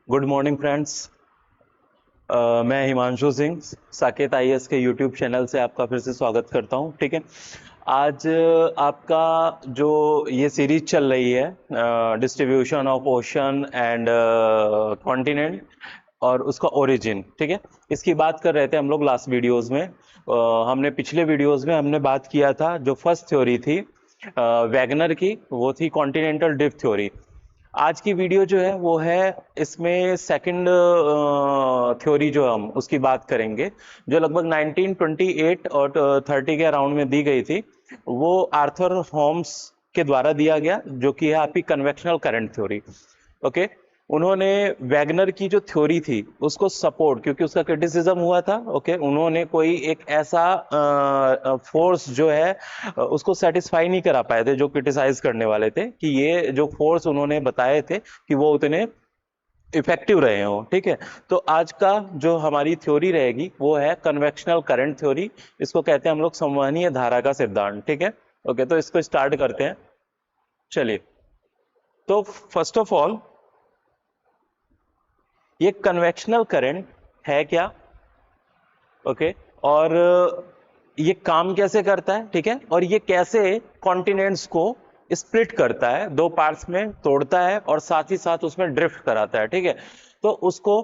Good morning friends. मैं Himanshu Singh Saket IAS के YouTube channel से आपका फिर से स्वागत करता हूं। ठीक है, आज आपका जो ये सीरीज चल रही है distribution of ocean and continent और उसका ओरिजिन, ठीक है, इसकी बात कर रहे थे हम लोग लास्ट वीडियोस में। हमने पिछले वीडियोस में हमने बात किया था, जो फर्स्ट थ्योरी थी वैगनर की, वो थी कॉन्टिनेंटल ड्रिफ्ट थ्योरी। आज की वीडियो जो है वो है, इसमें सेकंड थ्योरी जो हम उसकी बात करेंगे, जो लगभग 1928 और 30 के अराउंड में दी गई थी। वो आर्थर होम्स के द्वारा दिया गया, जो कि है आपकी कन्वेक्शनल करंट थ्योरी। ओके, उन्होंने वैगनर की जो थ्योरी थी उसको सपोर्ट, क्योंकि उसका क्रिटिसिज्म हुआ था। ओके, उन्होंने कोई एक ऐसा फोर्स जो है उसको सेटिस्फाई नहीं करा पाए थे, जो क्रिटिसाइज करने वाले थे, कि ये जो फोर्स उन्होंने बताए थे कि वो उतने इफेक्टिव रहे हो। ठीक है, तो आज का जो हमारी थ्योरी रहेगी वो है कन्वेक्शनल करंट थ्योरी। इसको कहते हैं हम लोग संवहनीय धारा का सिद्धांत। ठीक है, ओके, तो इसको स्टार्ट करते हैं। चलिए, तो फर्स्ट ऑफ ऑल ये कन्वेक्शनल करंट है क्या? ओके, और ये काम कैसे करता है? ठीक है, और ये कैसे कॉन्टिनेंट्स को स्प्लिट करता है, दो पार्ट्स में तोड़ता है और साथ ही साथ उसमें ड्रिफ्ट कराता है। ठीक है, तो उसको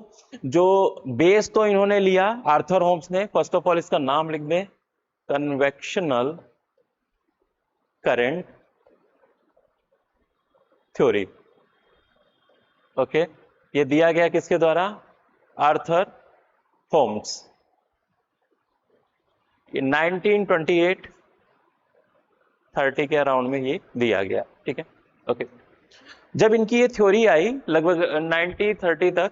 जो बेस तो इन्होंने लिया आर्थर होम्स ने। फर्स्ट ऑफ ऑल इसका नाम लिख दें, कन्वेक्शनल करंट थ्योरी। ओके, ये दिया गया किसके द्वारा? Arthur Holmes. 1928 30 के अराउंड में ये दिया गया। ठीक है, ओके। जब इनकी ये थ्योरी आई लगभग 1930 तक,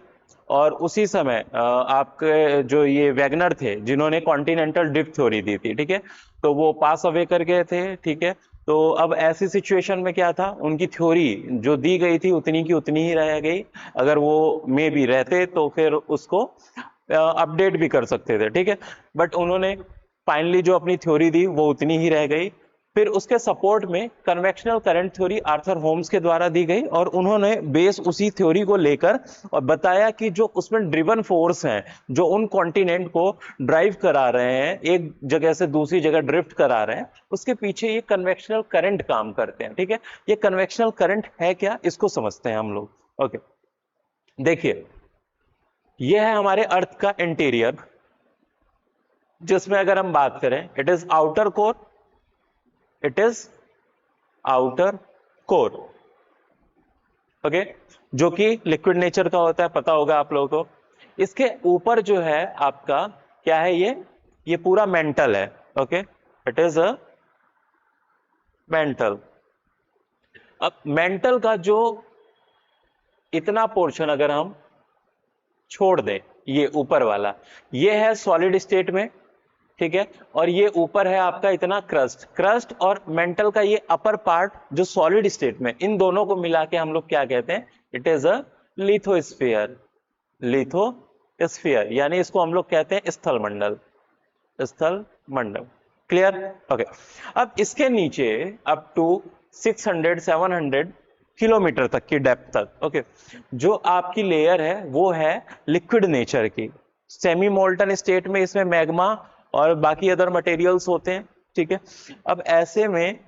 और उसी समय आपके जो ये वैगनर थे जिन्होंने कॉन्टिनेंटल ड्रिफ्ट थ्योरी दी थी, ठीक है, तो वो पास अवे कर गए थे। ठीक है, तो अब ऐसी सिचुएशन में क्या था, उनकी थ्योरी जो दी गई थी उतनी की उतनी ही रह गई। अगर वो मे भी रहते तो फिर उसको अपडेट भी कर सकते थे। ठीक है, बट उन्होंने फाइनली जो अपनी थ्योरी दी वो उतनी ही रह गई। फिर उसके सपोर्ट में conventional current theory Arthur Holmes के द्वारा दी गई, और उन्होंने बेस उसी थ्योरी को लेकर और बताया कि जो उसमें ड्रिवन फोर्स हैं, जो उन कॉन्टिनेंट को ड्राइव करा रहे हैं, एक जगह से दूसरी जगह ड्रिफ्ट करा रहे हैं, उसके पीछे ये कन्वेक्शनल करंट काम करते हैं। ठीक है, ये कन्वेक्शनल करंट है क्या, इसको समझते हैं हम लोग। ओके, देखिए, यह है हमारे अर्थ का इंटीरियर, जिसमें अगर हम बात करें, it is outer core, it is outer core. Okay, जो कि लिक्विड नेचर का होता है, पता होगा आप लोगों को। इसके ऊपर जो है आपका क्या है, ये पूरा मेंटल है। Okay, it is a mental. अब मेंटल का जो इतना पोर्शन अगर हम छोड़ दें, ये ऊपर वाला, ये है सॉलिड स्टेट में। ठीक है, और ये ऊपर है आपका इतना क्रस्ट। क्रस्ट और मेंटल का ये अपर पार्ट जो सॉलिड स्टेट में, इन दोनों को मिला के हम लोग क्या कहते हैं? It is a lithosphere. Lithosphere यानी इसको हम लोग कहते हैं स्थल मंडल। स्थल मंडल, क्लियर? ओके, अब इसके नीचे अप टू 600 700 किलोमीटर तक की डेप्थ तक, ओके, जो आपकी लेयर है वो है लिक्विड नेचर की, सेमी मोल्टन स्टेट में। इसमें मैग्मा और बाकी अदर मटेरियल्स होते हैं। ठीक है, अब ऐसे में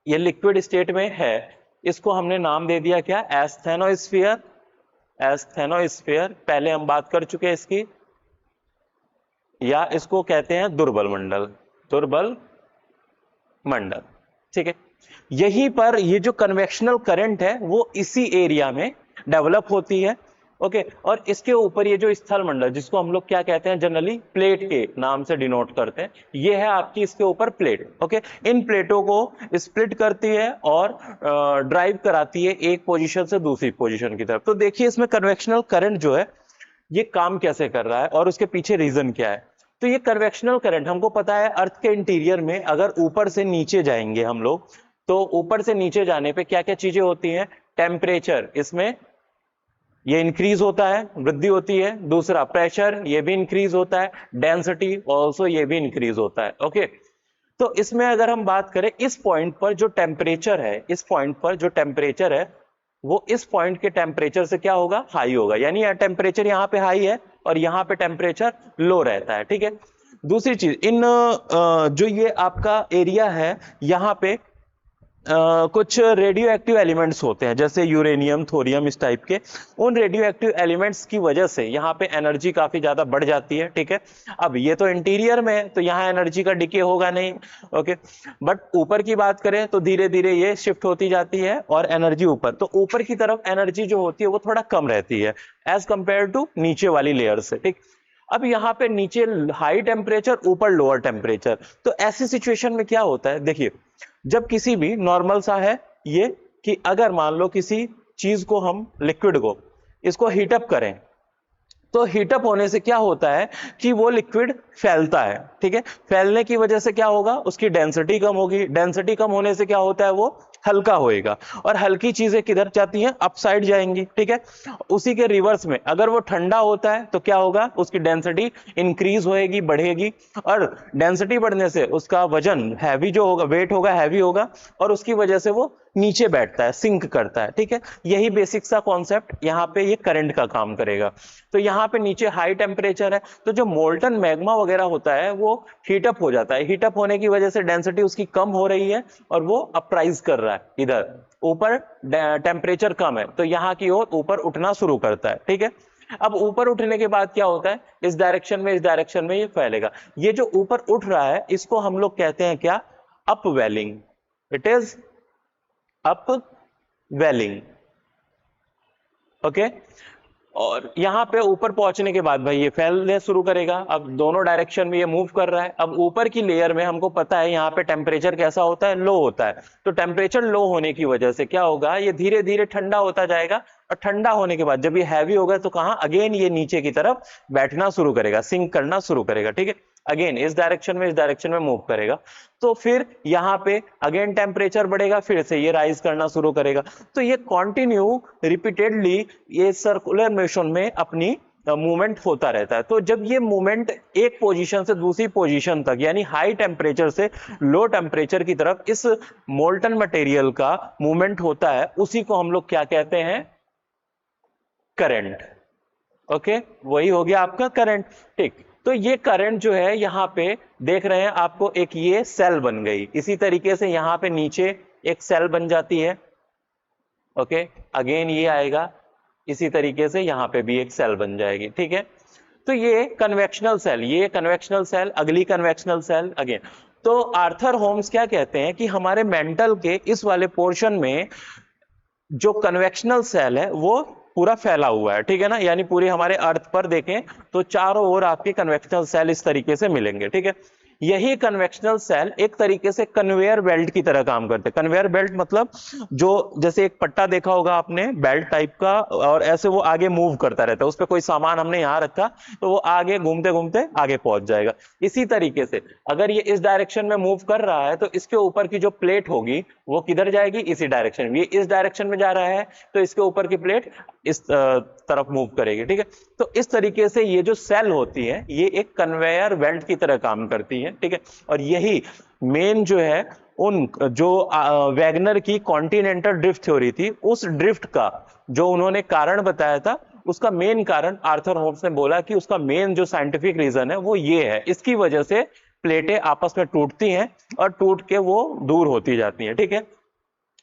ये लिक्विड स्टेट में है, इसको हमने नाम दे दिया क्या? एस्थेनोस्फीयर। एस्थेनोस्फीयर पहले हम बात कर चुके हैं इसकी, या इसको कहते हैं दुर्बल मंडल। दुर्बल मंडल, ठीक है। यहीं पर ये जो कन्वेक्शनल करंट है वो इसी एरिया में डेवलप होती है। ओके, और इसके ऊपर ये जो स्थल मंडल, जिसको हम लोग क्या कहते हैं जनरली, प्लेट के नाम से डिनोट करते हैं, ये है आपकी इसके ऊपर प्लेट। ओके, इन प्लेटों को स्प्लिट करती है और ड्राइव कराती है एक पोजीशन से दूसरी पोजीशन की तरफ। तो देखिए इसमें कन्वेक्शनल करंट जो है ये काम कैसे कर रहा है और उसके पीछे रीजन क्या है। तो ये कन्वेक्शनल करंट हमको पता है, अर्थ के इंटीरियर में अगर ऊपर से नीचे जाएंगे हम लोग, तो ऊपर से नीचे जाने पे क्या क्या चीजें होती हैं? टेम्परेचर, इसमें ये इंक्रीज होता है, वृद्धि होती है। दूसरा, प्रेशर, ये भी इंक्रीज होता है। डेंसिटी ऑल्सो, ये भी इंक्रीज होता है। ओके, तो इसमें अगर हम बात करें, इस पॉइंट पर जो टेम्परेचर है, इस पॉइंट पर जो टेम्परेचर है वो इस पॉइंट के टेम्परेचर से क्या होगा, हाई होगा, यानी टेम्परेचर यहाँ पे हाई है और यहाँ पे टेम्परेचर लो रहता है, ठीक है। दूसरी चीज, इन जो ये आपका एरिया है, यहाँ पे कुछ रेडियो एक्टिव एलिमेंट्स होते हैं, जैसे यूरेनियम, थोरियम, इस टाइप के। उन रेडियो एक्टिव एलिमेंट्स की वजह से यहाँ पे एनर्जी काफी ज्यादा बढ़ जाती है, ठीक है। अब ये तो इंटीरियर में है, तो यहाँ एनर्जी का डिके होगा नहीं, ओके। बट ऊपर की बात करें तो धीरे धीरे ये शिफ्ट होती जाती है और एनर्जी ऊपर, तो ऊपर की तरफ एनर्जी जो होती है वो थोड़ा कम रहती है एज कंपेयर टू नीचे वाली लेयर से, ठीक। अब यहाँ पे नीचे हाई टेम्परेचर, ऊपर लोअर टेम्परेचर, तो ऐसी सिचुएशन में क्या होता है, देखिए, जब किसी भी नॉर्मल सा है ये, कि अगर मान लो किसी चीज को, हम लिक्विड को, इसको हीटअप करें, तो हीटअप होने से क्या होता है कि वो लिक्विड फैलता है, ठीक है। फैलने की वजह से क्या होगा, उसकी डेंसिटी कम होगी, डेंसिटी कम होने से क्या होता है, वो हल्का होएगा, और हल्की चीजें किधर जाती हैं, अपसाइड जाएंगी, ठीक है। उसी के रिवर्स में अगर वो ठंडा होता है तो क्या होगा, उसकी डेंसिटी इंक्रीज होएगी, बढ़ेगी, और डेंसिटी बढ़ने से उसका वजन हैवी जो होगा, वेट होगा, हैवी होगा, और उसकी वजह से वो नीचे बैठता है, सिंक करता है, ठीक है। यही बेसिक सा कॉन्सेप्ट यहाँ पे ये करंट का काम करेगा। तो यहाँ पे नीचे हाई टेम्परेचर है, तो जो मोल्टन मैग्मा वगैरह होता है वो हीटअप हो जाता है, हीटअप होने की वजह से डेंसिटी उसकी कम हो रही है और वो अपराइज कर रहा है, इधर ऊपर टेम्परेचर कम है तो यहाँ की ओर ऊपर उठना शुरू करता है, ठीक है। अब ऊपर उठने के बाद क्या होता है, इस डायरेक्शन में, इस डायरेक्शन में ये फैलेगा। ये जो ऊपर उठ रहा है इसको हम लोग कहते हैं क्या, upwelling. It is upwelling, okay. और यहां पे ऊपर पहुंचने के बाद भाई ये फैलने शुरू करेगा, अब दोनों डायरेक्शन में ये मूव कर रहा है। अब ऊपर की लेयर में हमको पता है यहाँ पे टेम्परेचर कैसा होता है, लो होता है, तो टेम्परेचर लो होने की वजह से क्या होगा, ये धीरे धीरे ठंडा होता जाएगा, और ठंडा होने के बाद जब ये हैवी होगा तो कहाँ, अगेन ये नीचे की तरफ बैठना शुरू करेगा, सिंक करना शुरू करेगा, ठीक है। अगेन इस डायरेक्शन में, इस डायरेक्शन में मूव करेगा, तो फिर यहाँ पे अगेन टेम्परेचर बढ़ेगा, फिर से ये राइज करना शुरू करेगा। तो ये कॉन्टिन्यू रिपीटेडली ये सर्कुलर मोशन में अपनी मूवमेंट होता रहता है। तो जब ये मूवमेंट एक पोजीशन से दूसरी पोजीशन तक, यानी हाई टेम्परेचर से लो टेम्परेचर की तरफ इस मोल्टन मटेरियल का मूवमेंट होता है, उसी को हम लोग क्या कहते हैं, करंट, ओके। वही हो गया आपका करंट, ठीक। तो ये करंट जो है यहाँ पे देख रहे हैं आपको, एक ये सेल बन गई, इसी तरीके से यहाँ पे नीचे एक सेल बन जाती है, ओके। अगेन ये आएगा, इसी तरीके से यहाँ पे भी एक सेल बन जाएगी, ठीक है। तो ये कन्वेक्शनल सेल, ये कन्वेक्शनल सेल, अगली कन्वेक्शनल सेल अगेन। तो आर्थर होम्स क्या कहते हैं कि हमारे मेंटल के इस वाले पोर्शन में जो कन्वेक्शनल सेल है वो पूरा फैला हुआ है, ठीक है ना, यानी पूरी हमारे अर्थ पर देखें तो चारों ओर आपके कन्वेक्शनल सेल इस तरीके से मिलेंगे, ठीक है। यही कन्वेक्शनल सेल एक तरीके से कन्वेयर बेल्ट की तरह काम करते हैं। कन्वेयर बेल्ट मतलब जो, जैसे एक पट्टा देखा होगा आपने बेल्ट टाइप का, और ऐसे वो आगे मूव करता रहता है, उस पर कोई सामान हमने यहाँ रखा तो वो आगे घूमते घूमते आगे पहुंच जाएगा। इसी तरीके से अगर ये इस डायरेक्शन में मूव कर रहा है तो इसके ऊपर की जो प्लेट होगी वो किधर जाएगी, इसी डायरेक्शन में। ये इस डायरेक्शन में जा रहा है तो इसके ऊपर की प्लेट इस तरफ मूव करेगी, ठीक है। तो इस तरीके से ये जो सेल होती है ये एक कन्वेयर बेल्ट की तरह काम करती है, ठीक है। और यही मेन जो है, उन जो वैगनर की कॉन्टिनेंटल ड्रिफ्ट थ्योरी थी, उस ड्रिफ्ट का जो उन्होंने कारण बताया था, उसका मेन कारण आर्थर होम्स ने बोला कि उसका मेन जो साइंटिफिक रीजन है वो ये है, इसकी वजह से प्लेटें आपस में टूटती हैं और टूट के वो दूर होती जाती हैं, ठीक है,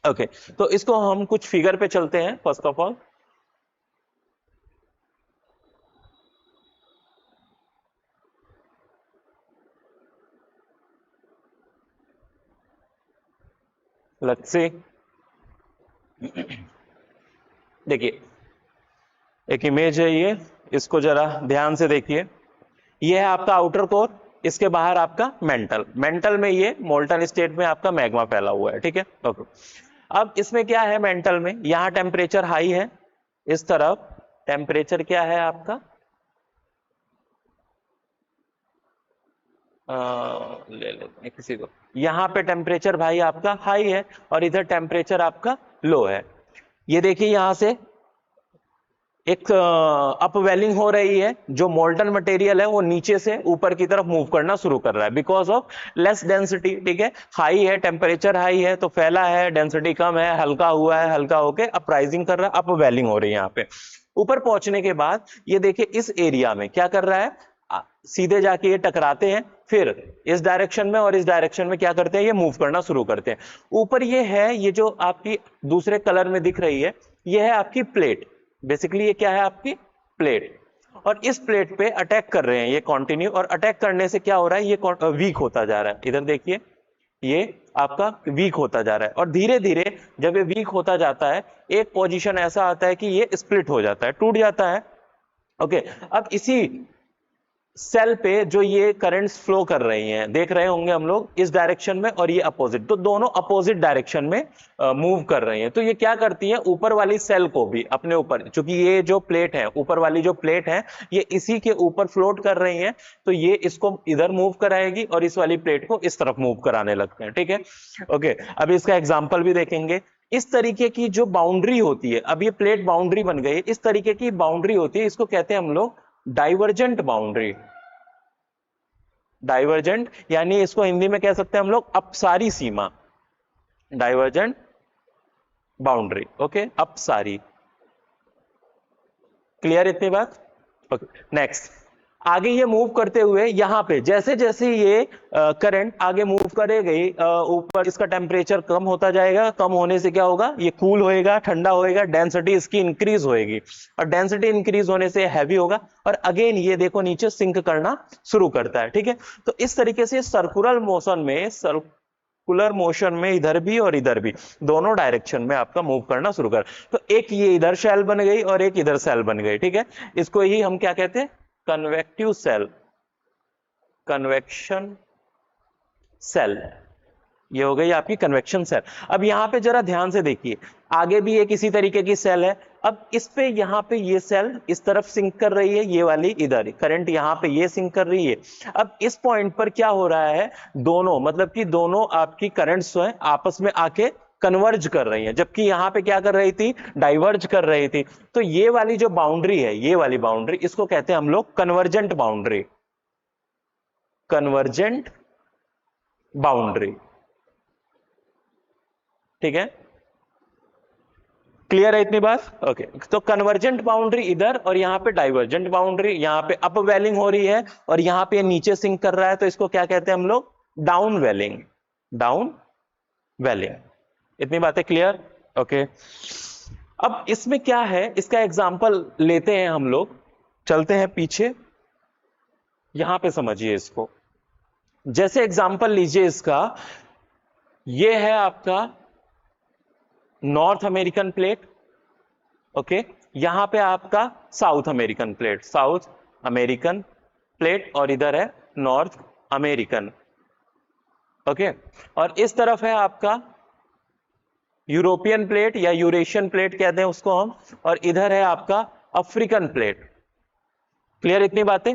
ओके। तो इसको हम कुछ फिगर पे चलते हैं। First of all let's see, देखिए एक इमेज है ये, इसको जरा ध्यान से देखिए। ये है आपका आउटर कोर, इसके बाहर आपका मेंटल, मेंटल में ये मोल्टन स्टेट में आपका मैग्मा फैला हुआ है, ठीक है, ओके। अब इसमें क्या है, मेंटल में यहाँ टेम्परेचर हाई है, इस तरफ टेम्परेचर क्या है आपका, ले लेते हैं किसी को, यहाँ पे टेम्परेचर भाई आपका हाई है और इधर टेम्परेचर आपका लो है। ये देखिए यहाँ से एक अपवेलिंग हो रही है, जो मोल्टन मटेरियल है वो नीचे से ऊपर की तरफ मूव करना शुरू कर रहा है बिकॉज ऑफ लेस डेंसिटी, ठीक है, हाई है, टेम्परेचर हाई है तो फैला है, डेंसिटी कम है, हल्का हुआ है, हल्का होके अपराइजिंग कर रहा है, अपवेलिंग हो रही है। यहाँ पे ऊपर पहुंचने के बाद ये देखिए इस एरिया में क्या कर रहा है, सीधे जाके ये टकराते हैं, फिर इस डायरेक्शन में और इस डायरेक्शन में क्या करते हैं, ये मूव करना शुरू करते हैं। ऊपर ये है, ये जो आपकी दूसरे कलर में दिख रही है, ये है आपकी प्लेट। बेसिकली ये क्या है, आपकी प्लेट, और इस प्लेट पे अटैक कर रहे हैं ये कंटिन्यू, और अटैक करने से क्या हो रहा है, ये वीक होता जा रहा है। इधर देखिए ये आपका वीक होता जा रहा है, और धीरे धीरे जब ये वीक होता जाता है, एक पोजीशन ऐसा आता है कि ये स्प्लिट हो जाता है, टूट जाता है। ओके, अब इसी सेल पे जो ये करंट्स फ्लो कर रही हैं, देख रहे होंगे हम लोग, इस डायरेक्शन में और ये अपोजिट, तो दोनों अपोजिट डायरेक्शन में मूव कर रही हैं। तो ये क्या करती है, ऊपर वाली सेल को भी अपने ऊपर, क्योंकि ये जो प्लेट है, ऊपर वाली जो प्लेट है, ये इसी के ऊपर फ्लोट कर रही है, तो ये इसको इधर मूव कराएगी और इस वाली प्लेट को इस तरफ मूव कराने लगते हैं, ठीक है। ओके, अब इसका एग्जाम्पल भी देखेंगे। इस तरीके की जो बाउंड्री होती है, अब ये प्लेट बाउंड्री बन गई, इस तरीके की बाउंड्री होती है, इसको कहते हैं हम लोग डाइवर्जेंट बाउंड्री। डाइवर्जेंट यानी इसको हिंदी में कह सकते हैं हम लोग अपसारी सीमा, डाइवर्जेंट बाउंड्री। ओके, अपसारी। क्लियर इतनी बात? Okay, next. आगे ये मूव करते हुए यहां पे जैसे जैसे ये करंट आगे मूव करेगी, ऊपर इसका टेम्परेचर कम होता जाएगा, कम होने से क्या होगा, ये कूल होएगा, ठंडा होएगा, डेंसिटी इसकी इंक्रीज होएगी, और डेंसिटी इंक्रीज होने से हैवी होगा, और अगेन ये देखो नीचे सिंक करना शुरू करता है, ठीक है। तो इस तरीके से सर्कुलर मोशन में इधर भी और इधर भी दोनों डायरेक्शन में आपका मूव करना शुरू कर, तो एक ये इधर सेल बन गई और एक इधर सेल बन गई, ठीक है। इसको ही हम क्या कहते हैं, कन्वेक्टिव सेल, कन्वेक्शन सेल। ये हो गई आपकी कन्वेक्शन सेल। अब यहां पे जरा ध्यान से देखिए, आगे भी एक इसी तरीके की सेल है। अब इस पे यहां पे ये सेल इस तरफ सिंक कर रही है, ये वाली इधर, करंट यहां पे ये सिंक कर रही है। अब इस पॉइंट पर क्या हो रहा है, दोनों मतलब कि दोनों आपकी करंट्स जो है आपस में आके कन्वर्ज कर रही है, जबकि यहां पे क्या कर रही थी, डाइवर्ज कर रही थी। तो ये वाली जो बाउंड्री है, ये वाली बाउंड्री, इसको कहते हैं हम लोग कन्वर्जेंट बाउंड्री, कन्वर्जेंट बाउंड्री, ठीक है। क्लियर है इतनी बात? ओके, तो कन्वर्जेंट बाउंड्री इधर, और यहां पे डाइवर्जेंट बाउंड्री, यहां पे अप वेलिंग हो रही है और यहां पे नीचे सिंक कर रहा है, तो इसको क्या कहते हैं हम लोग, डाउन वेलिंग, डाउन वेलिंग। इतनी बातें क्लियर? ओके, अब इसमें क्या है, इसका एग्जांपल लेते हैं हम लोग, चलते हैं पीछे, यहां पे समझिए इसको। जैसे एग्जांपल लीजिए इसका, ये है आपका नॉर्थ अमेरिकन प्लेट, ओके, यहां पे आपका south American plate, south American plate, और इधर है नॉर्थ अमेरिकन, ओके, और इस तरफ है आपका यूरोपियन प्लेट या यूरेशियन प्लेट कहते हैं उसको हम, और इधर है आपका अफ्रीकन प्लेट। क्लियर इतनी बातें?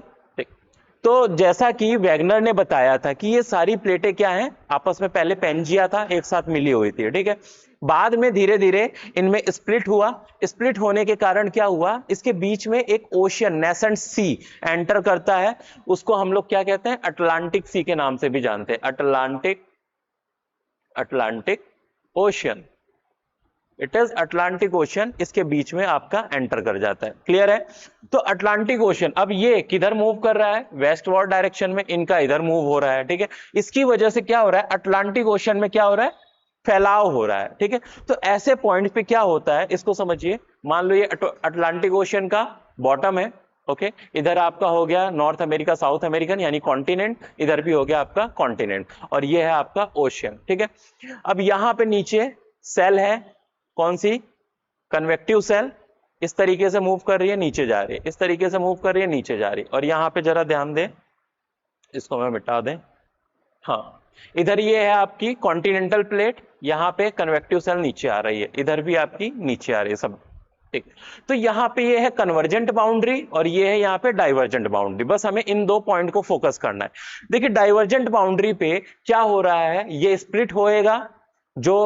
तो जैसा कि वैगनर ने बताया था कि ये सारी प्लेटें क्या हैं, आपस में पहले पेंजिया था, एक साथ मिली हुई थी, ठीक है। बाद में धीरे धीरे इनमें स्प्लिट हुआ, स्प्लिट होने के कारण क्या हुआ, इसके बीच में एक ओशियन, नेसेंट सी एंटर करता है, उसको हम लोग क्या कहते हैं, अटलांटिक सी के नाम से भी जानते हैं, Atlantic, Atlantic ocean, it is Atlantic ocean, इसके बीच में आपका एंटर कर जाता है। क्लियर है? तो अटलांटिक ओशियन, अब ये किधर मूव कर रहा है, वेस्टवर्ड डायरेक्शन में, इनका इधर मूव हो रहा है, ठीक है। इसकी वजह से क्या हो रहा है, अटलांटिक ओशियन में क्या हो रहा है, फैलाव हो रहा है, ठीक है। तो ऐसे पॉइंट पे क्या होता है, इसको समझिए। मान लो ये अटलांटिक ओशियन का बॉटम है, ओके, इधर आपका हो गया नॉर्थ अमेरिका, साउथ अमेरिकन यानी कॉन्टिनेंट, इधर भी हो गया आपका कॉन्टिनेंट, और ये है आपका ओशियन, ठीक है। अब यहां पे नीचे सेल है, कौन सी, कन्वेक्टिव सेल, इस तरीके से मूव कर रही है, नीचे जा रही है, इस तरीके से मूव कर रही है, नीचे जा रही है। और यहां पे जरा ध्यान दें, इसको मैं मिटा दें, हाँ, इधर ये है आपकी कॉन्टिनेंटल प्लेट, यहां पे कन्वेक्टिव सेल नीचे आ रही है, इधर भी आपकी नीचे आ रही है, सब ठीक। तो यहां पे ये है कन्वर्जेंट बाउंड्री और ये है यहां पे डाइवर्जेंट बाउंड्री, बस हमें इन दो पॉइंट को फोकस करना है। देखिए डाइवर्जेंट बाउंड्री पे क्या हो रहा है, ये स्प्लिट होएगा, जो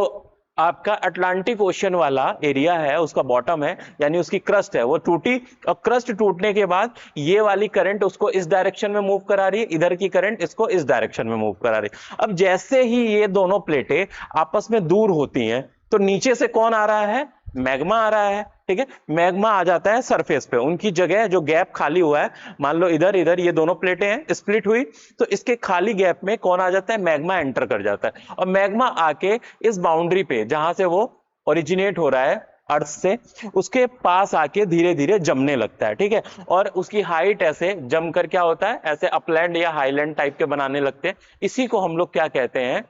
आपका अटलांटिक ओशन वाला एरिया है, उसका बॉटम है, यानी उसकी क्रस्ट है, वो टूटी, और क्रस्ट टूटने के बाद ये वाली करंट उसको इस डायरेक्शन में मूव करा रही है, इधर की करंट इसको इस डायरेक्शन में मूव करा रही है। अब जैसे ही ये दोनों प्लेटें आपस में दूर होती हैं, तो नीचे से कौन आ रहा है? मैग्मा आ रहा है, ठीक है। मैग्मा आ जाता है सरफेस पे, उनकी जगह जो गैप खाली हुआ है, मान लो इधर इधर ये दोनों प्लेटें हैं, स्प्लिट हुई, तो इसके खाली गैप में कौन आ जाता है? मैग्मा एंटर कर जाता है, और मैग्मा आके इस बाउंड्री पे जहां से वो ओरिजिनेट हो रहा है अर्थ से, उसके पास आके धीरे धीरे जमने लगता है, ठीक है। और उसकी हाइट ऐसे जमकर क्या होता है, ऐसे अपलैंड या हाईलैंड टाइप के बनाने लगते हैं। इसी को हम लोग क्या कहते हैं?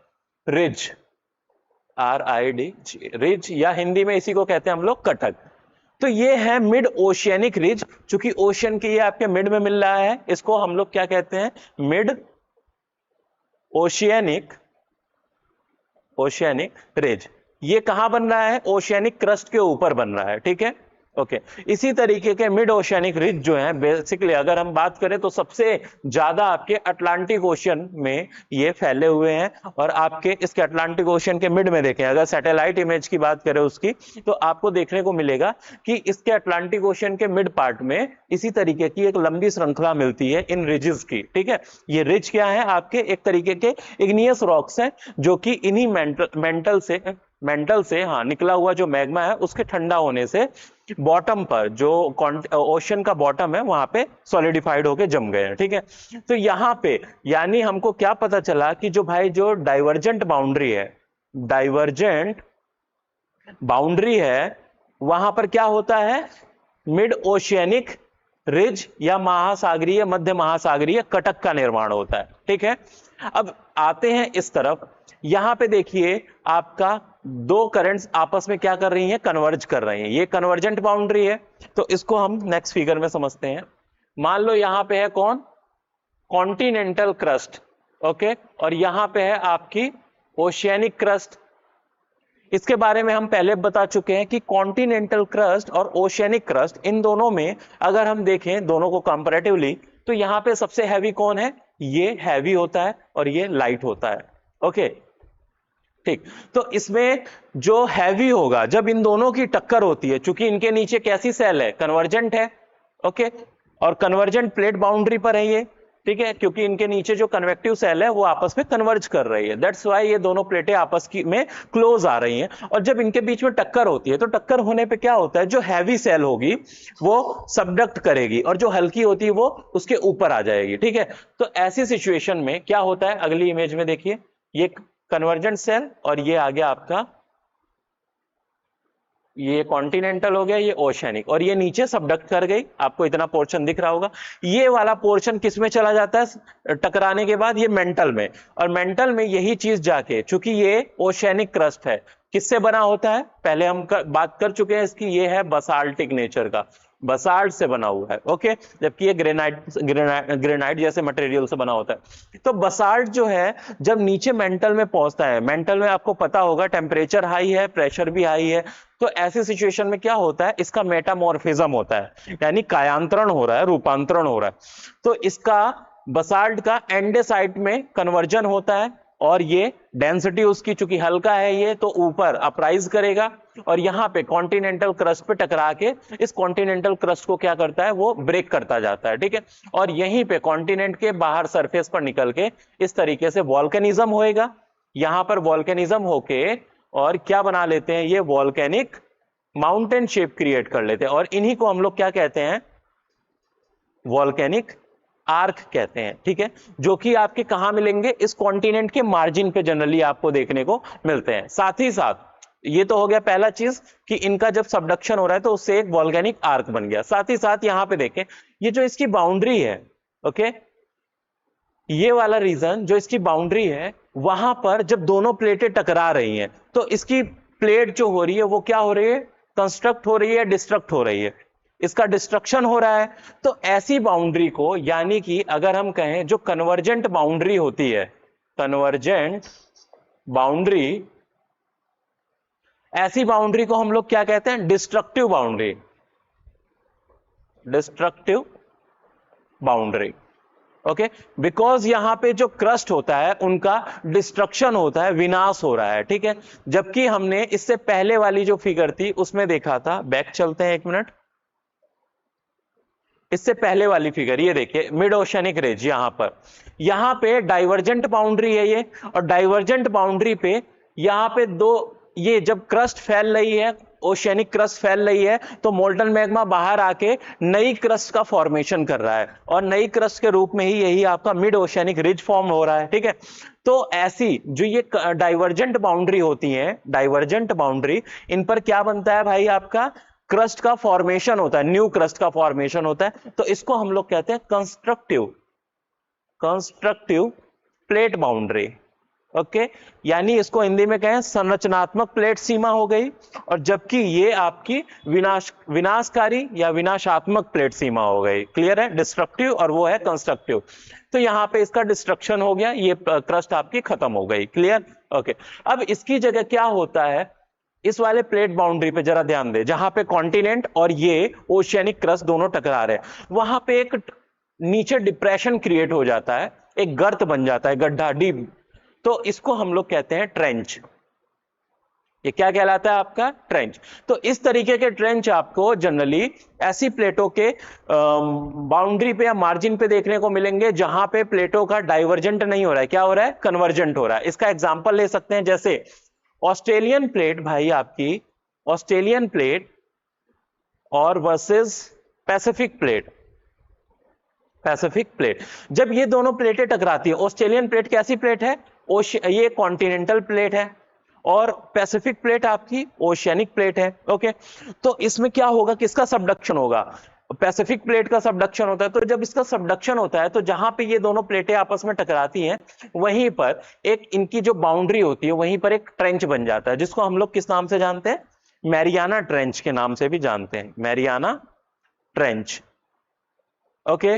रिज, RID, रिज, या हिंदी में इसी को कहते हैं हम लोग कटक। तो ये है मिड ओशियनिक रिज, चूंकि ओशन के ये आपके मिड में मिल रहा है, इसको हम लोग क्या कहते हैं? Mid oceanic, oceanic ridge. ये कहां बन रहा है? ओशियनिक क्रस्ट के ऊपर बन रहा है, ठीक है, ओके। इसी तरीके के मिड ओशियनिक रिज जो है, बेसिकली अगर हम बात करें तो सबसे ज्यादा आपके अटलांटिक ओशन में ये फैले हुए हैं। और आपके इसके अटलांटिक ओशन के मिड में देखें, अगर सैटेलाइट इमेज की बात करें उसकी, तो आपको देखने को मिलेगा कि इसके अटलांटिक ओशन के मिड पार्ट में इसी तरीके की एक लंबी श्रृंखला मिलती है इन रिजेस की, ठीक है। ये रिज क्या है? आपके एक तरीके के इग्नियस रॉक्स हैं, जो कि इन्हीं मेंटल से हाँ निकला हुआ जो मैग्मा है, उसके ठंडा होने से बॉटम पर, जो ओशन का बॉटम है, वहां पे सॉलिडिफाइड होके जम गए हैं, ठीक है। तो यहां पे यानी हमको क्या पता चला कि जो भाई जो डाइवर्जेंट बाउंड्री है, डाइवर्जेंट बाउंड्री है, वहां पर क्या होता है? मिड ओशियनिक रिज या महासागरीय, मध्य महासागरीय कटक का निर्माण होता है, ठीक है। अब आते हैं इस तरफ, यहां पे देखिए आपका दो करंट्स आपस में क्या कर रही हैं? कन्वर्ज कर रही हैं। ये कन्वर्जेंट बाउंड्री है, तो इसको हम नेक्स्ट फिगर में समझते हैं। मान लो यहां पे है कौन? कॉन्टिनेंटल क्रस्ट, ओके, और यहां पे है आपकी ओशियनिक क्रस्ट। इसके बारे में हम पहले बता चुके हैं कि कॉन्टिनेंटल क्रस्ट और ओशियनिक क्रस्ट, इन दोनों में अगर हम देखें दोनों को कंपैरेटिवली, तो यहां पे सबसे हैवी कौन है? ये हैवी होता है और ये लाइट होता है, ओके, ठीक। तो इसमें जो हैवी होगा, जब इन दोनों की टक्कर होती है, चूंकि इनके नीचे कैसी सेल है? कन्वर्जेंट है, ओके, और कन्वर्जेंट प्लेट बाउंड्री पर है ये, ठीक है, क्योंकि इनके नीचे जो कन्वेक्टिव सेल है वो आपस में कन्वर्ज कर रही है, दैट्स व्हाई ये दोनों प्लेटें आपस की में क्लोज आ रही हैं। और जब इनके बीच में टक्कर होती है, तो टक्कर होने पे क्या होता है? जो हैवी सेल होगी वो सबडक्ट करेगी, और जो हल्की होती है वो उसके ऊपर आ जाएगी, ठीक है। तो ऐसी सिचुएशन में क्या होता है? अगली इमेज में देखिए, ये कन्वर्जेंट सेल, और ये आ गया आपका, ये कॉन्टिनेंटल हो गया, ये ओशियनिक, और ये नीचे सबडक्ट कर गई। आपको इतना पोर्शन दिख रहा होगा। ये वाला पोर्शन किस में चला जाता है टकराने के बाद? ये मेंटल में। और मेंटल में यही चीज जाके, चूंकि ये ओशियनिक क्रस्ट है, किससे बना होता है? पहले हम बात कर चुके हैं इसकी, ये है बसाल्टिक नेचर का, बसाल्ट से बना हुआ है, ओके, जबकि ये ग्रेनाइट जैसे मटेरियल से बना होता है। तो बसाल्ट जो है, जब नीचे मेंटल में पहुंचता है, मेंटल में आपको पता होगा टेम्परेचर हाई है, प्रेशर भी हाई है, तो ऐसी सिचुएशन में क्या होता है? इसका मेटामॉर्फिज्म होता है, यानी कायांतरण हो रहा है, रूपांतरण हो रहा है। तो इसका बसाल्ट का एंडेसाइट में कन्वर्जन होता है, और ये डेंसिटी उसकी चूंकि हल्का है ये, तो ऊपर अपराइज करेगा, और यहां पे कॉन्टिनेंटल क्रस्ट पे टकरा के इस कॉन्टिनेंटल क्रस्ट को क्या करता है? वो ब्रेक करता जाता है, ठीक है। और यहीं पे कॉन्टिनेंट के बाहर सरफेस पर निकल के इस तरीके से वॉल्केनिज्म होएगा। यहां पर वॉल्केनिज्म होके और क्या बना लेते हैं? ये वॉल्केनिक माउंटेन शेप क्रिएट कर लेते हैं, और इन्हीं को हम लोग क्या कहते हैं? वॉल्केनिक आर्क कहते हैं, ठीक है, जो कि आपके कहां मिलेंगे? इस कॉन्टिनेंट के मार्जिन पे जनरली आपको देखने को मिलते हैं। साथ ही साथ ये तो हो गया पहला चीज कि इनका जब सबडक्शन हो रहा है तो उससे एक वॉल्केनिक आर्क बन गया। साथ ही साथ यहां पे देखें, ये जो इसकी बाउंड्री है, ओके, ये वाला रीजन जो इसकी बाउंड्री है, वहां पर जब दोनों प्लेटें टकरा रही हैं, तो इसकी प्लेट जो हो रही है वो क्या हो रही है? कंस्ट्रक्ट हो रही है, डिस्ट्रक्ट हो रही है, इसका डिस्ट्रक्शन हो रहा है। तो ऐसी बाउंड्री को, यानी कि अगर हम कहें जो कन्वर्जेंट बाउंड्री होती है, कन्वर्जेंट बाउंड्री, ऐसी बाउंड्री को हम लोग क्या कहते हैं? Destructive boundary, destructive boundary, okay, because यहाँ पे जो क्रस्ट होता है उनका डिस्ट्रक्शन होता है, विनाश हो रहा है, ठीक है। जबकि हमने इससे पहले वाली जो फिगर थी उसमें देखा था, बैक चलते हैं 1 मिनट, इससे पहले वाली फिगर ये देखिए, मिड ओशनिक रिज, यहां पे डाइवर्जेंट बाउंड्री है ये, और डाइवर्जेंट बाउंड्री पे यहां पे दो, ये जब क्रस्ट फैल रही है, ओशियनिक क्रस्ट फैल रही है, तो मोल्टन मैग्मा बाहर आके नई क्रस्ट का फॉर्मेशन कर रहा है, और नई क्रस्ट के रूप में ही यही आपका मिड ओशियनिक रिज फॉर्म हो रहा है, ठीक है। तो ऐसी जो ये डाइवर्जेंट बाउंड्री होती है, डाइवर्जेंट बाउंड्री, इन पर क्या बनता है भाई, आपका क्रस्ट का फॉर्मेशन होता है, न्यू क्रस्ट का फॉर्मेशन होता है। तो इसको हम लोग कहते हैं constructive, constructive plate boundary. Okay, यानी इसको हिंदी में कहें संरचनात्मक प्लेट सीमा हो गई, और जबकि ये आपकी विनाशकारी या विनाशात्मक प्लेट सीमा हो गई। क्लियर है, डिस्ट्रक्टिव और वो है कंस्ट्रक्टिव। तो यहां पे इसका डिस्ट्रक्शन हो गया, ये क्रस्ट आपकी खत्म हो गई। Clear, okay. अब इसकी जगह क्या होता है, इस वाले प्लेट बाउंड्री पे जरा ध्यान दे, जहां पे कॉन्टिनेंट और ये ओशियनिक क्रस्ट दोनों टकरा रहे हैं, वहां पे एक नीचे डिप्रेशन क्रिएट हो जाता है, एक गर्त बन जाता है, गड्ढा, डीप। तो इसको हम लोग कहते हैं ट्रेंच। ये क्या कहलाता है आपका, ट्रेंच। तो इस तरीके के ट्रेंच आपको जनरली ऐसी प्लेटों के बाउंड्री पे या मार्जिन पे देखने को मिलेंगे, जहां पे प्लेटों का डाइवर्जेंट नहीं हो रहा है, क्या हो रहा है, कन्वर्जेंट हो रहा है। इसका एग्जांपल ले सकते हैं, जैसे ऑस्ट्रेलियन प्लेट भाई आपकी, ऑस्ट्रेलियन प्लेट और versus Pacific plate, Pacific plate. जब ये दोनों प्लेटें टकराती है, ऑस्ट्रेलियन प्लेट कैसी प्लेट है, ये कॉन्टिनेंटल प्लेट है, और पैसिफिक प्लेट आपकी ओशियनिक प्लेट है। ओके, तो इसमें क्या होगा, किसका सबडक्शन होगा, पैसिफिक प्लेट का सबडक्शन होता है। तो जब इसका सबडक्शन होता है, तो जहां पे ये दोनों प्लेटें आपस में टकराती हैं, वहीं पर एक इनकी जो बाउंड्री होती है, वहीं पर एक ट्रेंच बन जाता है, जिसको हम लोग किस नाम से जानते हैं, मैरियाना ट्रेंच के नाम से भी जानते हैं, मैरियाना ट्रेंच। ओके,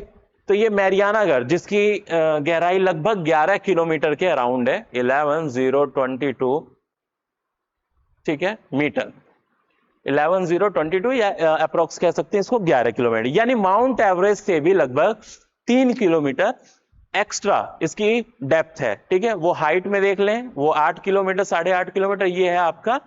तो ये मैरियाना घर, जिसकी गहराई लगभग 11 किलोमीटर के अराउंड है, 11,022, ठीक है, मीटर, 11,022 या अप्रोक्स कह सकते हैं इसको 11 किलोमीटर, यानी माउंट एवरेस्ट से भी लगभग 3 किलोमीटर एक्स्ट्रा इसकी डेप्थ है, ठीक है। वो हाइट में देख लें, वो 8 किलोमीटर, 8.5 किलोमीटर, ये है आपका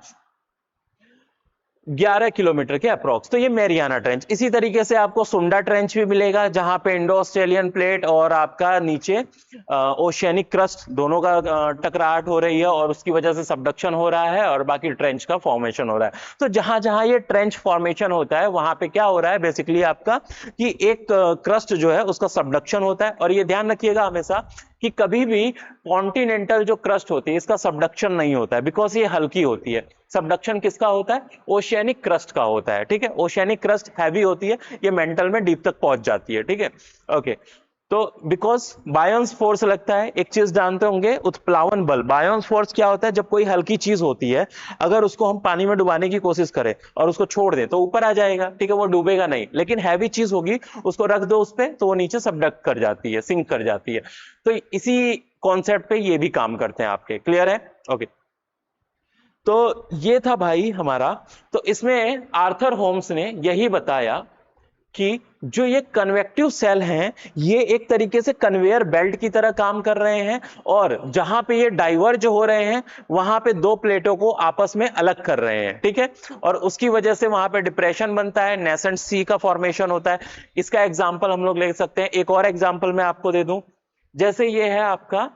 11 किलोमीटर के अप्रोक्स। तो ये मैरियाना ट्रेंच। इसी तरीके से आपको सुंडा ट्रेंच भी मिलेगा, जहां पे इंडो ऑस्ट्रेलियन प्लेट और आपका नीचे ओशियनिक क्रस्ट दोनों का टकराहट हो रही है, और उसकी वजह से सबडक्शन हो रहा है, और बाकी ट्रेंच का फॉर्मेशन हो रहा है। तो जहां जहां ये ट्रेंच फॉर्मेशन होता है, वहां पे क्या हो रहा है बेसिकली आपका, कि एक क्रस्ट जो है उसका सबडक्शन होता है। और ये ध्यान रखिएगा हमेशा कि कभी भी कॉन्टिनेंटल जो क्रस्ट होती है, इसका सबडक्शन नहीं होता है, बिकॉज ये हल्की होती है। सबडक्शन किसका होता है, ओशियनिक क्रस्ट का होता है, ठीक है। ओशियनिक क्रस्ट हैवी होती है, ये मेंटल में डीप तक पहुंच जाती है, ठीक है। ओके, तो बिकॉज बायोन्स फोर्स लगता है, एक चीज जानते होंगे, उत्प्लावन बल। बायोन्स फोर्स क्या होता है, जब कोई हल्की चीज होती है, अगर उसको हम पानी में डुबाने की कोशिश करें और उसको छोड़ दें, तो ऊपर आ जाएगा, ठीक है, वो डूबेगा नहीं। लेकिन हैवी चीज होगी, उसको रख दो उस पर, तो वो नीचे सबडक्ट कर जाती है, सिंक कर जाती है। तो इसी कॉन्सेप्ट पे ये भी काम करते हैं आपके। क्लियर है, ओके। तो ये था भाई हमारा। तो इसमें आर्थर होम्स ने यही बताया कि जो ये कन्वेक्टिव सेल हैं, ये एक तरीके से कन्वेयर बेल्ट की तरह काम कर रहे हैं, और जहां पे ये डाइवर्ज हो रहे हैं, वहां पे दो प्लेटों को आपस में अलग कर रहे हैं, ठीक है। और उसकी वजह से वहां पे डिप्रेशन बनता है, नेसेंट सी का फॉर्मेशन होता है। इसका एग्जाम्पल हम लोग ले सकते हैं, एक और एग्जाम्पल मैं आपको दे दूं, जैसे ये है आपका,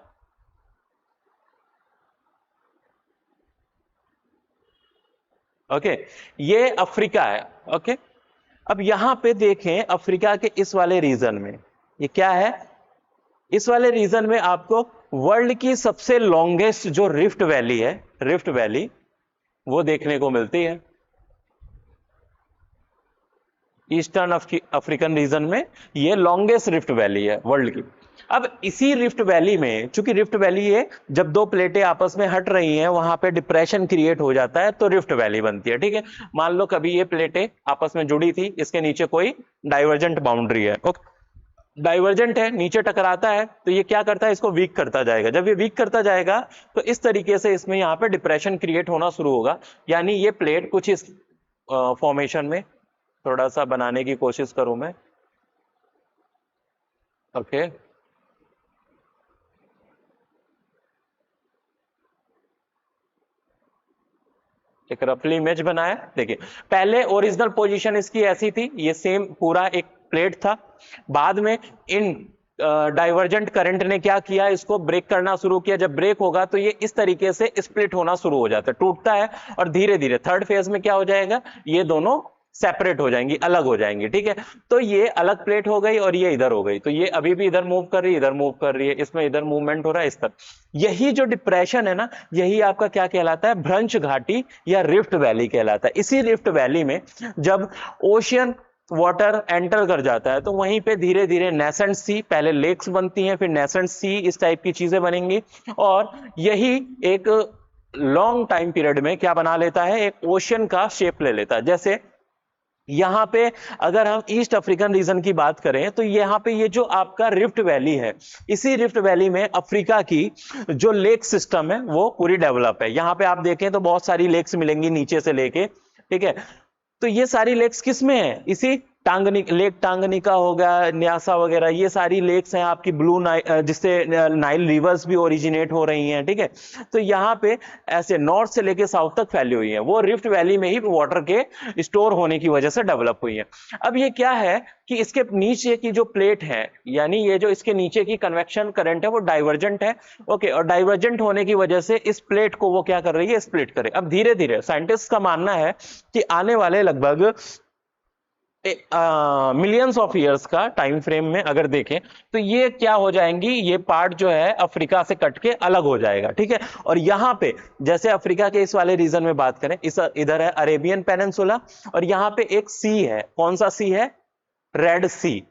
ओके, ये अफ्रीका है, ओके। अब यहां पे देखें, अफ्रीका के इस वाले रीजन में ये क्या है, इस वाले रीजन में आपको वर्ल्ड की सबसे लॉन्गेस्ट जो रिफ्ट वैली है, रिफ्ट वैली, वो देखने को मिलती है ईस्टर्न अफ्रीकन रीजन में। ये लॉन्गेस्ट रिफ्ट वैली है वर्ल्ड की। अब इसी रिफ्ट वैली में, चूंकि रिफ्ट वैली है, जब दो प्लेटें आपस में हट रही हैं, वहां पे डिप्रेशन क्रिएट हो जाता है, तो रिफ्ट वैली बनती है, ठीक है। मान लो कभी ये प्लेटें आपस में जुड़ी थी, इसके नीचे कोई डाइवर्जेंट बाउंड्री है, ओके, डाइवर्जेंट है, नीचे टकराता है, तो ये क्या करता है, इसको वीक करता जाएगा। जब ये वीक करता जाएगा, तो इस तरीके से इसमें यहाँ पे डिप्रेशन क्रिएट होना शुरू होगा। यानी ये प्लेट कुछ इस फॉर्मेशन में, थोड़ा सा बनाने की कोशिश करूं मैं, ओके, एक रफली इमेज बनाया, देखिए पहले ओरिजिनल पोजीशन इसकी ऐसी थी, ये सेम पूरा एक प्लेट था, बाद में इन डाइवर्जेंट करंट ने क्या किया, इसको ब्रेक करना शुरू किया, जब ब्रेक होगा तो ये इस तरीके से स्प्लिट होना शुरू हो जाता है, टूटता है, और धीरे धीरे थर्ड फेज में क्या हो जाएगा, ये दोनों सेपरेट हो जाएंगी, अलग हो जाएंगी, ठीक है। तो ये अलग प्लेट हो गई और ये इधर हो गई, तो ये अभी भी इधर मूव कर रही है, इधर मूव कर रही है, इसमें इधर मूवमेंट हो रहा है इस तरह। यही जो डिप्रेशन है ना, यही आपका क्या कहलाता है, भ्रंश घाटी या रिफ्ट वैली कहलाता है। इसी रिफ्ट वैली में जब ओशियन वाटर एंटर कर जाता है तो वहीं पे धीरे धीरे नेसेंट सी, पहले लेक्स बनती हैं, फिर नेसेंट सी, इस टाइप की चीजें बनेंगी, और यही एक लॉन्ग टाइम पीरियड में क्या बना लेता है, एक ओशियन का शेप ले लेता है। जैसे यहां पे अगर हम ईस्ट अफ्रीकन रीजन की बात करें तो यहां पे ये जो आपका रिफ्ट वैली है, इसी रिफ्ट वैली में अफ्रीका की जो लेक सिस्टम है वो पूरी डेवलप है। यहां पे आप देखें तो बहुत सारी लेक्स मिलेंगी नीचे से लेके, ठीक है। तो ये सारी लेक्स किस में है, इसी लेक टांगनिका हो गया, न्यासा वगैरह, ये सारी लेक्स हैं आपकी ब्लू नाइल, जिससे नाइल रिवर्स भी ओरिजिनेट हो रही हैं, ठीक है। तो यहाँ पे ऐसे नॉर्थ से लेके साउथ तक फैली हुई है, वो रिफ्ट वैली में ही वाटर के स्टोर होने की वजह से डेवलप हुई है। अब ये क्या है कि इसके नीचे की जो प्लेट है, यानी ये जो इसके नीचे की कन्वेक्शन करंट है वो डाइवर्जेंट है, ओके, और डाइवर्जेंट होने की वजह से इस प्लेट को वो क्या कर रही है, स्प्लिट करे। अब धीरे धीरे साइंटिस्ट का मानना है कि आने वाले लगभग मिलियंस ऑफ ईयर्स का टाइम फ्रेम में अगर देखें तो ये क्या हो जाएंगी, ये पार्ट जो है अफ्रीका से कट के अलग हो जाएगा, ठीक है। और यहां पे जैसे अफ्रीका के इस वाले रीजन में बात करें, इस इधर है अरेबियन पेनिनसुला, और यहां पे एक सी है, कौन सा सी है, रेड सी।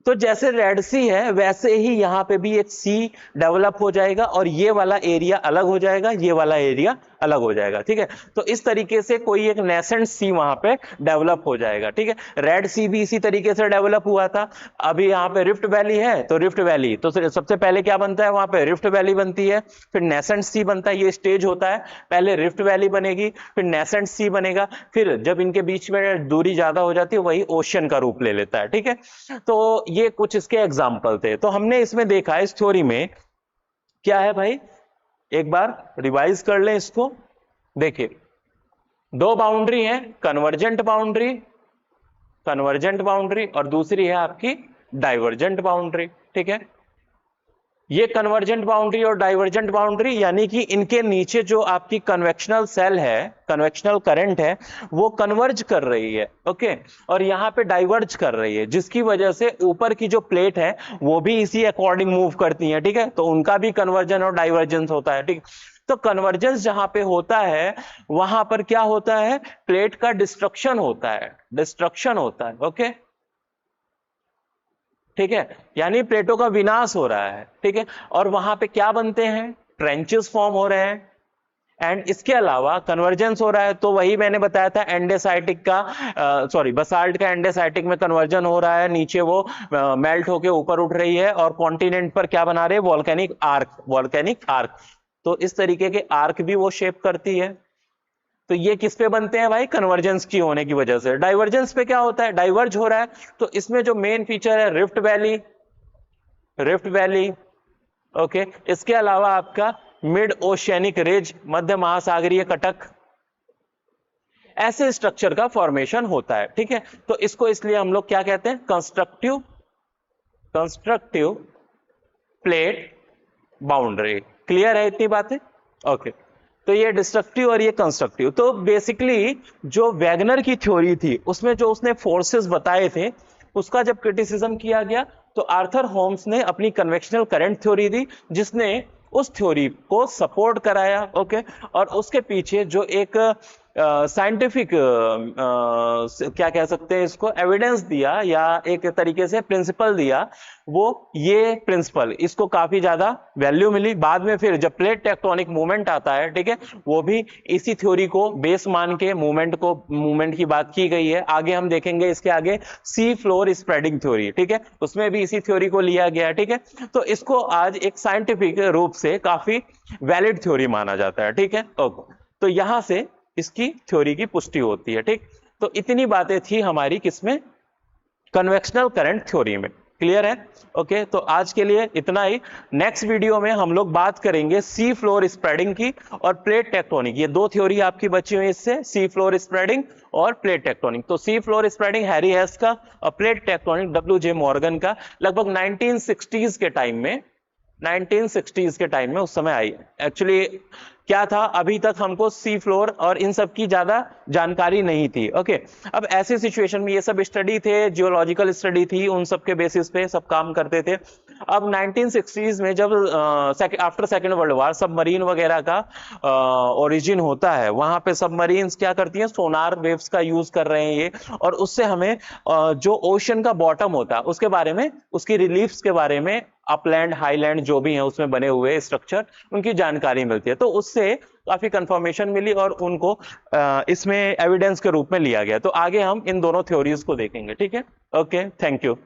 तो जैसे रेड सी है वैसे ही यहां पे भी एक सी डेवलप हो जाएगा, और ये वाला एरिया अलग हो जाएगा, ये वाला एरिया अलग हो जाएगा, ठीक है। तो इस तरीके से कोई एक नेसेंट सी वहां पे डेवलप हो जाएगा, ठीक है। रेड सी भी इसी तरीके से डेवलप हुआ था। अभी यहाँ पे रिफ्ट वैली है, तो रिफ्ट वैली तो सबसे पहले क्या बनता है, वहां पे रिफ्ट वैली बनती है, फिर नेसेंट सी बनता है, ये स्टेज होता है, पहले रिफ्ट वैली बनेगी, फिर नेसेंट सी बनेगा, फिर जब इनके बीच में दूरी ज्यादा हो जाती है वही ओशियन का रूप ले लेता है, ठीक है। तो ये कुछ इसके एग्जाम्पल थे। तो हमने इसमें देखा इस थ्योरी में क्या है भाई, एक बार रिवाइज कर लें इसको। देखिए दो बाउंड्री है, कन्वर्जेंट बाउंड्री और दूसरी है आपकी डाइवर्जेंट बाउंड्री, ठीक है। ये कन्वर्जेंट बाउंड्री और डाइवर्जेंट बाउंड्री यानी कि इनके नीचे जो आपकी कन्वेक्शनल सेल है, कन्वेक्शनल करंट है, वो कन्वर्ज कर रही है, ओके, और यहां पे डाइवर्ज कर रही है, जिसकी वजह से ऊपर की जो प्लेट है वो भी इसी अकॉर्डिंग मूव करती है, ठीक है। तो उनका भी कन्वर्जन और डाइवर्जेंस होता है, ठीक। तो कन्वर्जेंस जहां पे होता है वहां पर क्या होता है, प्लेट का डिस्ट्रक्शन होता है, ओके, ठीक है, यानी प्लेटों का विनाश हो रहा है, ठीक है। और वहां पे क्या बनते हैं, ट्रेंचेस फॉर्म हो रहे हैं, एंड इसके अलावा कन्वर्जेंस हो रहा है, तो वही मैंने बताया था एंडेसाइटिक का बसाल्ट का एंडेसाइटिक में कन्वर्जन हो रहा है, नीचे वो मेल्ट होके ऊपर उठ रही है और कॉन्टिनेंट पर क्या बना रहे हैं, वॉल्केनिक आर्क। तो इस तरीके के आर्क भी वो शेप करती है। तो ये किस पे बनते हैं भाई, कन्वर्जेंस की होने की वजह से। डाइवर्जेंस पे क्या होता है, डाइवर्ज हो रहा है, तो इसमें जो मेन फीचर है रिफ्ट वैली, ओके। इसके अलावा आपका मिड ओशियनिक रिज, मध्य महासागरीय कटक, ऐसे स्ट्रक्चर का फॉर्मेशन होता है, ठीक है। तो इसको इसलिए हम लोग क्या कहते हैं, कंस्ट्रक्टिव प्लेट बाउंड्री। क्लियर है इतनी बातें, ओके। तो ये डिस्ट्रक्टिव और ये कंस्ट्रक्टिव। तो बेसिकली जो वैगनर की थ्योरी थी उसमें जो उसने फोर्सेस बताए थे उसका जब क्रिटिसिज्म किया गया तो आर्थर होम्स ने अपनी कन्वेक्शनल करंट थ्योरी दी, जिसने उस थ्योरी को सपोर्ट कराया, ओके। और उसके पीछे जो एक साइंटिफिक क्या कह सकते हैं इसको, एविडेंस दिया या एक तरीके से प्रिंसिपल दिया, वो ये प्रिंसिपल, इसको काफी ज्यादा वैल्यू मिली। बाद में फिर जब प्लेट टेक्टोनिक मूवमेंट आता है, ठीक है, वो भी इसी थ्योरी को बेस मान के मूवमेंट की बात की गई है। आगे हम देखेंगे इसके आगे सी फ्लोर स्प्रेडिंग थ्योरी, ठीक है, उसमें भी इसी थ्योरी को लिया गया, ठीक है। तो इसको आज एक साइंटिफिक रूप से काफी वैलिड थ्योरी माना जाता है, ठीक है, ओके। तो यहां से इसकी थ्योरी की पुष्टि होती है, ठीक। तो इतनी बातें थी हमारी किसमें, कन्वेक्शनल करंट थ्योरी में, क्लियर है? ओके, तो आज के लिए इतना ही। नेक्स्ट वीडियो में हम लोग बात करेंगे सी फ्लोर स्प्रेडिंग की और प्लेट टेक्टोनिक। ये दो थ्योरी आपकी बची हुई इससे, सी फ्लोर स्प्रेडिंग और प्लेट टेक्टोनिक। तो सी फ्लोर स्प्रेडिंग हैरी हेस का और प्लेट टेक्टोनिक डब्ल्यू.जे. मॉर्गन का, लगभग 1960s के टाइम में, 1960s के टाइम में उस समय आई। एक्चुअली क्या था, अभी तक हमको सी फ्लोर और इन सब की ज्यादा जानकारी नहीं थी। ओके, अब ऐसे सिचुएशन में ये सब स्टडी थे, जियोलॉजिकल स्टडी थी, उन सब के बेसिस पे सब काम करते थे। अब 1960s में जब after second world war submarine वगैरह का ओरिजिन होता है, वहां पे सबमरीन्स क्या करती हैं, सोनार वेव्स का यूज कर रहे हैं ये, और उससे हमें जो ओशन का बॉटम होता है उसके बारे में, उसकी रिलीफ्स के बारे में, अपलैंड हाईलैंड जो भी है उसमें बने हुए स्ट्रक्चर, उनकी जानकारी मिलती है। तो उससे काफी कंफर्मेशन मिली और उनको इसमें एविडेंस के रूप में लिया गया। तो आगे हम इन दोनों थ्योरीज को देखेंगे। ठीक है, ओके, थैंक यू।